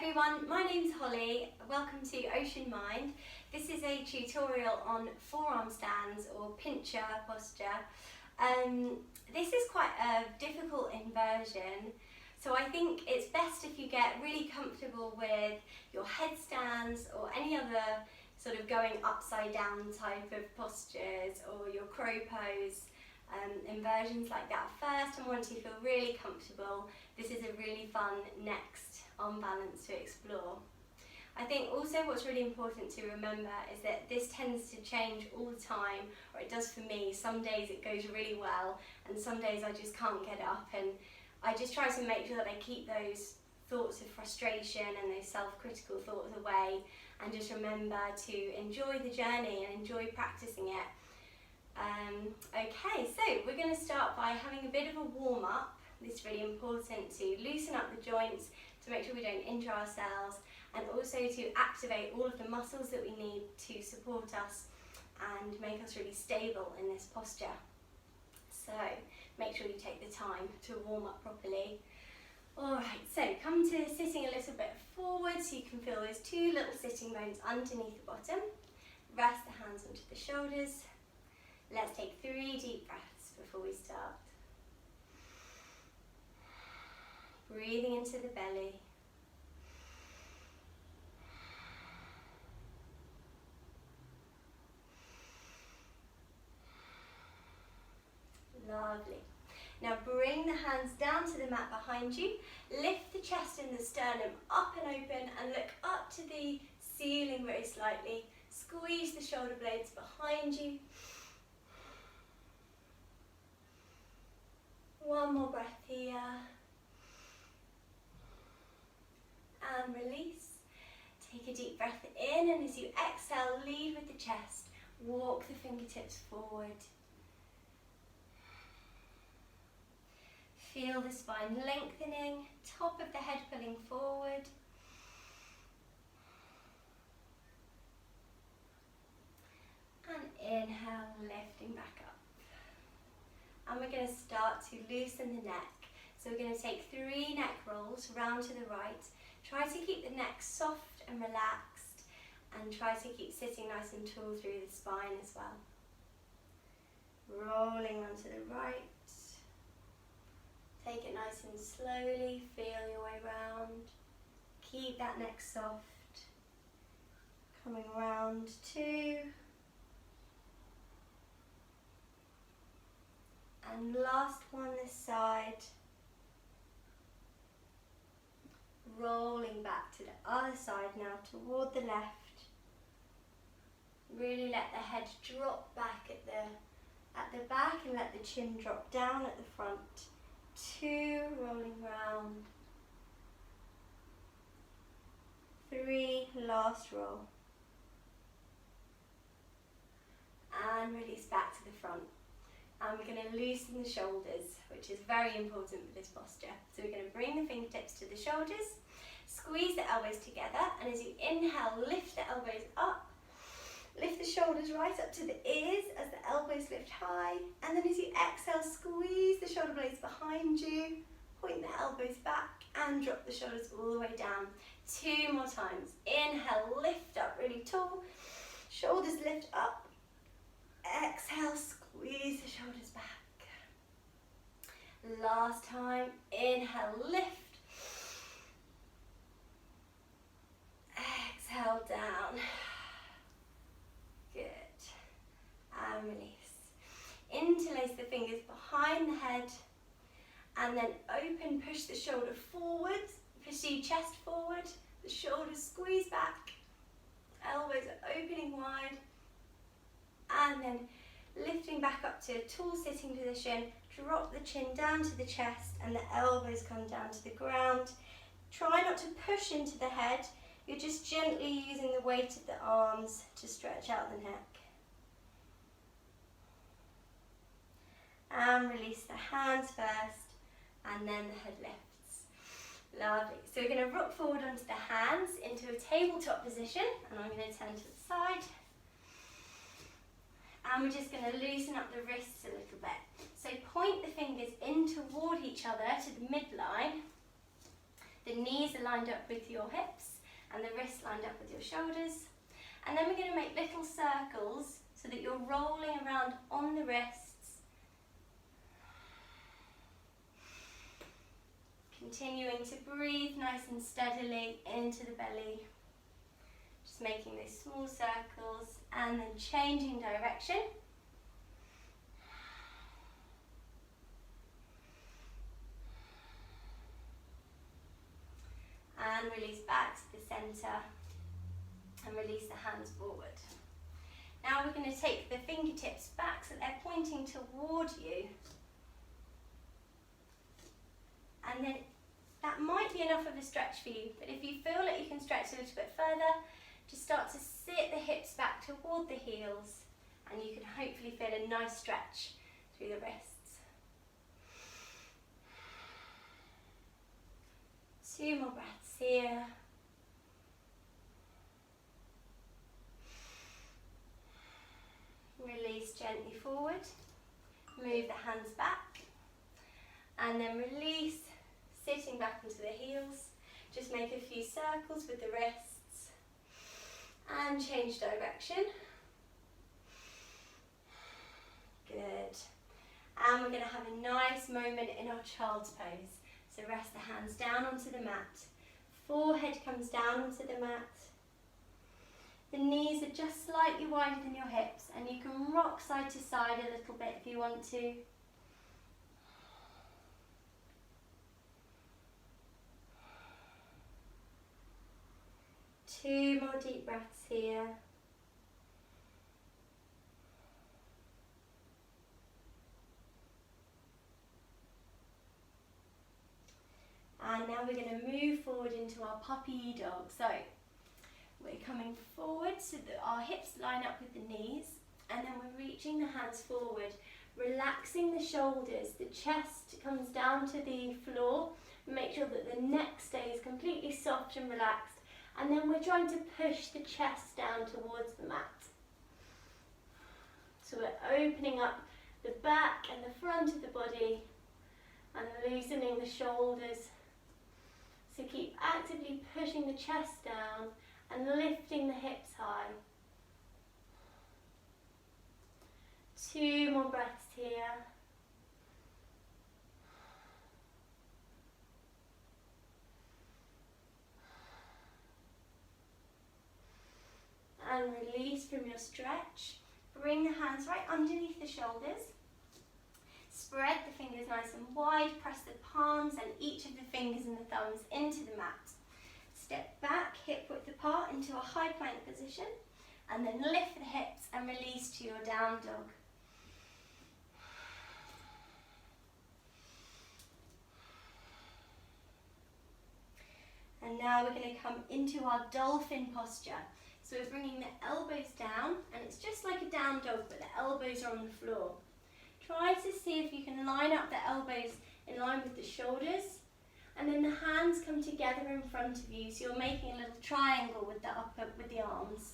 everyone, my name's Holly. Welcome to Ocean Mind. This is a tutorial on forearm stands or Pincha posture. This is quite a difficult inversion, so I think it's best if you get really comfortable with your headstands or any other sort of going upside down type of postures or your crow pose. Inversions like that first, and once you feel really comfortable, this is a really fun next arm balance to explore. I think also what's really important to remember is that this tends to change all the time, or it does for me. Some days it goes really well and some days I just can't get up, and I just try to make sure that I keep those thoughts of frustration and those self-critical thoughts away and just remember to enjoy the journey and enjoy practicing it. Okay, so we're going to start by having a bit of a warm-up. This is really important to loosen up the joints, to make sure we don't injure ourselves, and also to activate all of the muscles that we need to support us and make us really stable in this posture. So make sure you take the time to warm up properly. Alright, so come to sitting a little bit forward so you can feel those two little sitting bones underneath the bottom. Rest the hands onto the shoulders. Let's take 3 deep breaths before we start. Breathing into the belly. Lovely. Now bring the hands down to the mat behind you. Lift the chest and the sternum up and open and look up to the ceiling very slightly. Squeeze the shoulder blades behind you. One more breath here. And release. Take a deep breath in, and as you exhale, lead with the chest. Walk the fingertips forward. Feel the spine lengthening, top of the head pulling forward. And inhale, lifting back up. And we're going to start to loosen the neck. So we're going to take 3 neck rolls round to the right. Try to keep the neck soft and relaxed, and try to keep sitting nice and tall through the spine as well. Rolling onto the right. Take it nice and slowly, feel your way round. Keep that neck soft. Coming round 2. And last one this side. Rolling back to the other side now toward the left. Really let the head drop back at the back, and let the chin drop down at the front. 2, rolling round. 3, last roll. And release back to the front. And we're going to loosen the shoulders, which is very important for this posture. So we're going to bring the fingertips to the shoulders, squeeze the elbows together, and as you inhale, lift the elbows up. Lift the shoulders right up to the ears as the elbows lift high, and then as you exhale, squeeze the shoulder blades behind you, point the elbows back, and drop the shoulders all the way down. 2 more times. Inhale, lift up really tall, shoulders lift up. Exhale, squeeze the shoulders back. Last time. Inhale, lift. Exhale, down. Good. And release. Interlace the fingers behind the head, and then open, push the shoulder forward, push the chest forward, the shoulders squeeze back, elbows are opening wide, and then lifting back up to a tall sitting position. Drop the chin down to the chest and the elbows come down to the ground. Try not to push into the head. You're just gently using the weight of the arms to stretch out the neck. And release the hands first, and then the head lifts. Lovely. So we're going to rock forward onto the hands into a tabletop position, and I'm going to turn to the side. And we're just going to loosen up the wrists a little bit. So point the fingers in toward each other to the midline. The knees are lined up with your hips and the wrists lined up with your shoulders. And then we're going to make little circles so that you're rolling around on the wrists. Continuing to breathe nice and steadily into the belly. Just making those small circles and then changing direction. And release back to the centre and release the hands forward. Now we're going to take the fingertips back so they're pointing toward you. And then that might be enough of a stretch for you, but if you feel like you can stretch a little bit further, just start to sit the hips back toward the heels and you can hopefully feel a nice stretch through the wrists. 2 more breaths here. Release gently forward, move the hands back, and then release, sitting back into the heels. Just make a few circles with the wrists, and change direction. Good. And we're going to have a nice moment in our child's pose. So rest the hands down onto the mat, forehead comes down onto the mat. The knees are just slightly wider than your hips and you can rock side to side a little bit if you want to. Two more deep breaths here. And now we're going to move forward into our puppy dog. So we're coming forward so that our hips line up with the knees, and then we're reaching the hands forward, relaxing the shoulders. The chest comes down to the floor. Make sure that the neck stays completely soft and relaxed, and then we're trying to push the chest down towards the mat. So we're opening up the back and the front of the body and loosening the shoulders. So keep actively pushing the chest down and lifting the hips high. 2 more breaths here. And release from your stretch. Bring the hands right underneath the shoulders. Spread the fingers nice and wide. Press the palms and each of the fingers and the thumbs into the mat. Step back, hip width apart into a high plank position, and then lift the hips and release to your down dog. And now we're going to come into our dolphin posture. So we're bringing the elbows down, and it's just like a down dog, but the elbows are on the floor. Try to see if you can line up the elbows in line with the shoulders, and then the hands come together in front of you, so you're making a little triangle with the arms.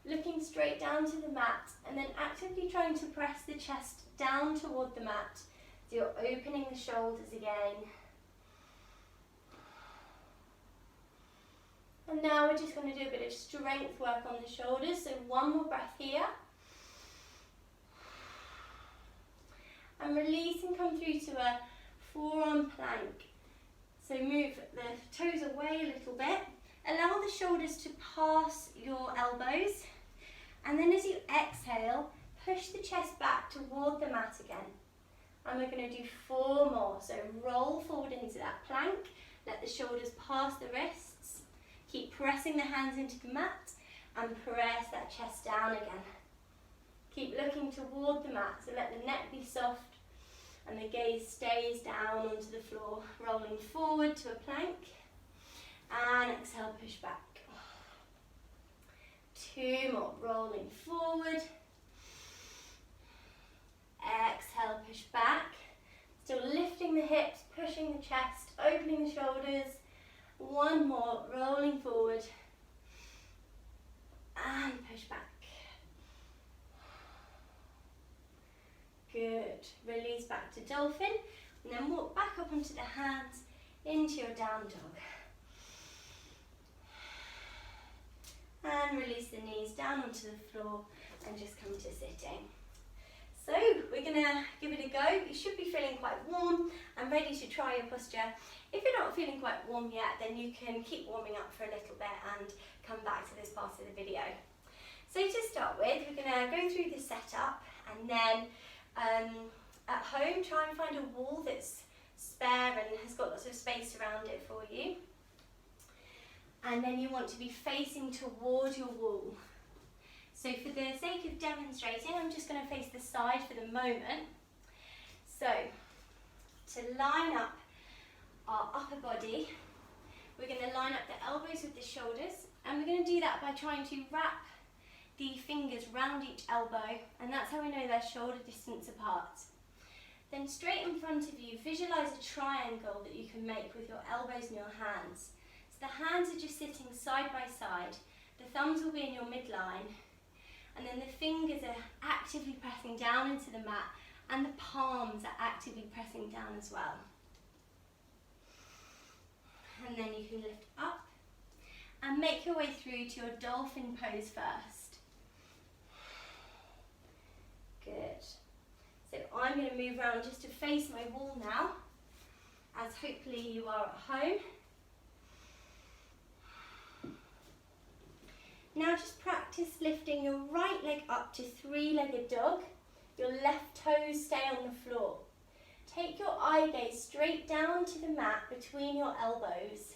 Looking straight down to the mat, and then actively trying to press the chest down toward the mat, so you're opening the shoulders again. And now we're just going to do a bit of strength work on the shoulders, so 1 more breath here. And release and come through to a forearm plank. So move the toes away a little bit. Allow the shoulders to pass your elbows. And then as you exhale, push the chest back toward the mat again. And we're going to do 4 more. So roll forward into that plank. Let the shoulders pass the wrists. Keep pressing the hands into the mat and press that chest down again. Keep looking toward the mat, so let the neck be soft and the gaze stays down onto the floor. Rolling forward to a plank and exhale, push back. 2 more, rolling forward. Exhale, push back. Still lifting the hips, pushing the chest, opening the shoulders. 1 more, rolling forward and push back. Good. Release back to dolphin and then walk back up onto the hands. into your down dog. And release the knees down onto the floor and just come to sitting. So we're going to give it a go. You should be feeling quite warm and ready to try your posture. If you're not feeling quite warm yet, then you can keep warming up for a little bit and come back to this part of the video. So to start with, we're going to go through the setup, and then at home try and find a wall that's spare and has got lots of space around it for you. And then you want to be facing toward your wall. So for the sake of demonstrating, I'm just going to face the side for the moment. So to line up our upper body, we're going to line up the elbows with the shoulders, and we're going to do that by trying to wrap the fingers round each elbow, and that's how we know they're shoulder distance apart. Then straight in front of you, visualise a triangle that you can make with your elbows and your hands. So the hands are just sitting side by side, the thumbs will be in your midline, and then the fingers are actively pressing down into the mat, and the palms are actively pressing down as well. And then you can lift up and make your way through to your dolphin pose first. Good. So I'm going to move around just to face my wall now, as hopefully you are at home. Now just practice lifting your right leg up to three-legged dog. Your left toes stay on the floor. Take your eye gaze straight down to the mat between your elbows.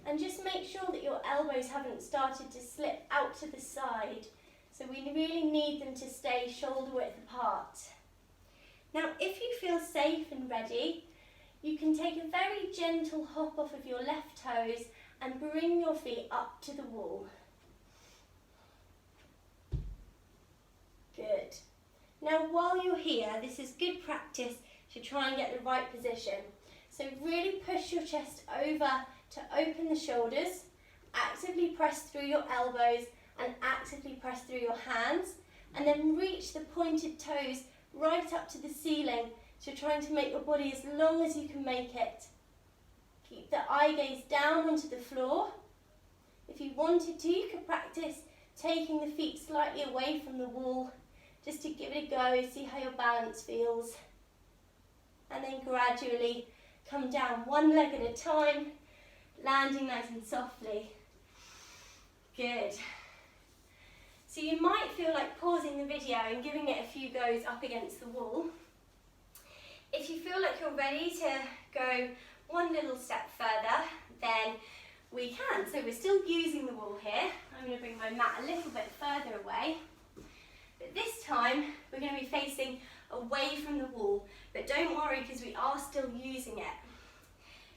And just make sure that your elbows haven't started to slip out to the side. So we really need them to stay shoulder width apart. Now if you feel safe and ready, you can take a very gentle hop off of your left toes and bring your feet up to the wall. Good. Now while you're here, this is good practice to try and get the right position. So really push your chest over to open the shoulders, actively press through your elbows and actively press through your hands, and then reach the pointed toes right up to the ceiling, so trying to make your body as long as you can make it. Keep the eye gaze down onto the floor. If you wanted to, you could practice taking the feet slightly away from the wall, just to give it a go, see how your balance feels. And then gradually come down one leg at a time, landing nice and softly. Good. So you might feel like pausing the video and giving it a few goes up against the wall. If you feel like you're ready to go one little step further, then we can. So we're still using the wall here. I'm going to bring my mat a little bit further away. But this time we're going to be facing away from the wall. But don't worry, because we are still using it.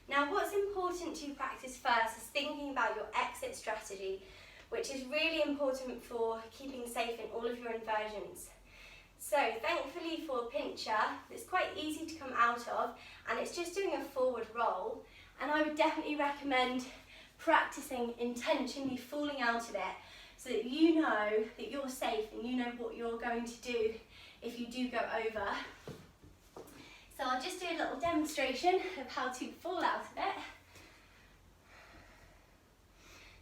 Now what's important to practice first is thinking about your exit strategy, which is really important for keeping safe in all of your inversions. So thankfully for Pincha, it's quite easy to come out of, and it's just doing a forward roll, and I would definitely recommend practicing intentionally falling out of it so that you know that you're safe and you know what you're going to do if you do go over. So I'll just do a little demonstration of how to fall out of it.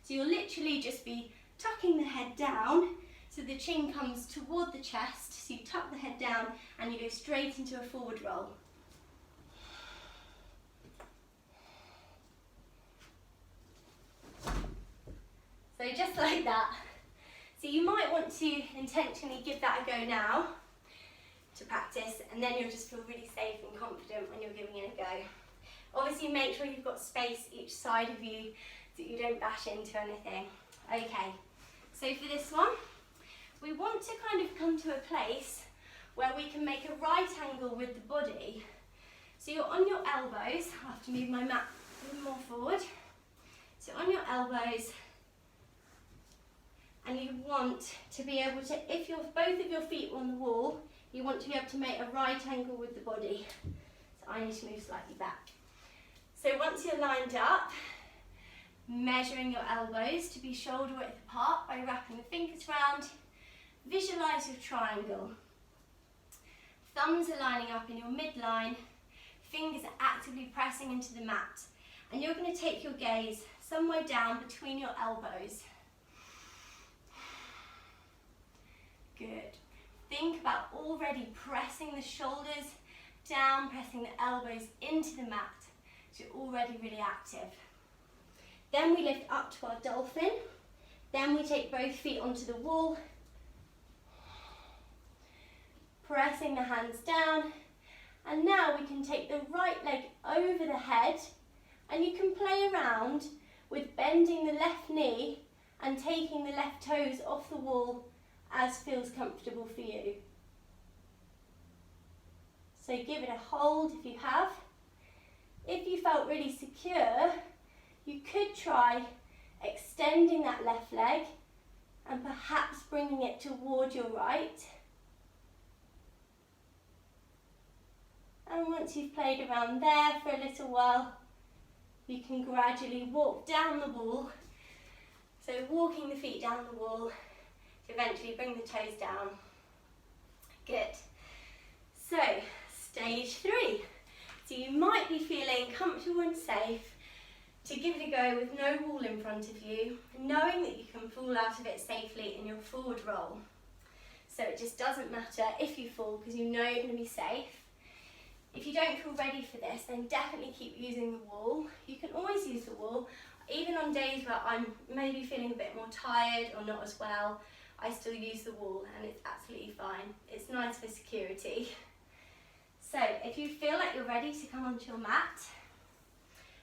So you'll literally just be tucking the head down so the chin comes toward the chest. So you tuck the head down and you go straight into a forward roll. So just like that. So you might want to intentionally give that a go now to practice, and then you'll just feel really safe and confident when you're giving it a go. Obviously make sure you've got space each side of you so you don't bash into anything. Okay, so for this one, we want to kind of come to a place where we can make a right angle with the body. So you're on your elbows. I have to move my mat a little more forward. So on your elbows, and you want to be able to, if both of your feet are on the wall, you want to be able to make a right angle with the body. So I need to move slightly back. So once you're lined up, measuring your elbows to be shoulder width apart by wrapping the fingers round, visualise your triangle. Thumbs are lining up in your midline, fingers are actively pressing into the mat. And you're going to take your gaze somewhere down between your elbows. Good. Think about already pressing the shoulders down, pressing the elbows into the mat. So you're already really active. Then we lift up to our dolphin. Then we take both feet onto the wall, pressing the hands down. And now we can take the right leg over the head, and you can play around with bending the left knee and taking the left toes off the wall as feels comfortable for you. So give it a hold if you have. If you felt really secure, you could try extending that left leg and perhaps bringing it toward your right. And once you've played around there for a little while, you can gradually walk down the wall. So walking the feet down the wall to eventually bring the toes down. Good. So stage 3. So you might be feeling comfortable and safe to give it a go with no wall in front of you, knowing that you can fall out of it safely in your forward roll. So it just doesn't matter if you fall because you know you're going to be safe. If you don't feel ready for this, then definitely keep using the wall. You can always use the wall. Even on days where I'm maybe feeling a bit more tired or not as well, I still use the wall and it's absolutely fine. It's nice for security. So if you feel like you're ready to come onto your mat,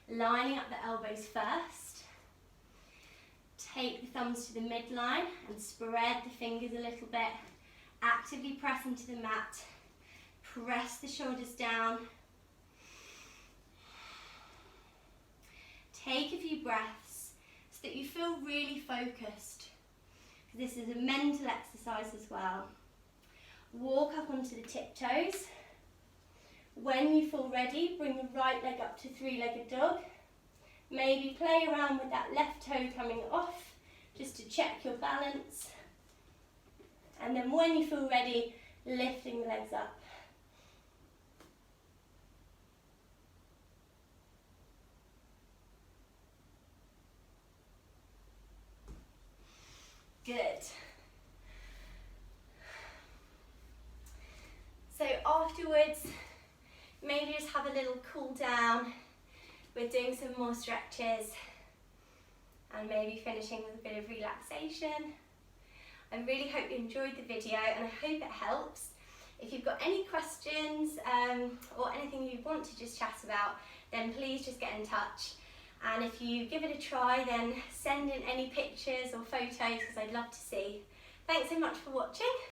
lining up the elbows first, take the thumbs to the midline and spread the fingers a little bit, actively press into the mat. Press the shoulders down. Take a few breaths so that you feel really focused. This is a mental exercise as well. Walk up onto the tiptoes. When you feel ready, bring the right leg up to three-legged dog. Maybe play around with that left toe coming off just to check your balance. And then when you feel ready, lifting the legs up. Good. So afterwards, maybe just have a little cool down. We're doing some more stretches and maybe finishing with a bit of relaxation. I really hope you enjoyed the video and I hope it helps. If you've got any questions or anything you want to just chat about, then please just get in touch. And if you give it a try, then send in any pictures or photos because I'd love to see. Thanks so much for watching.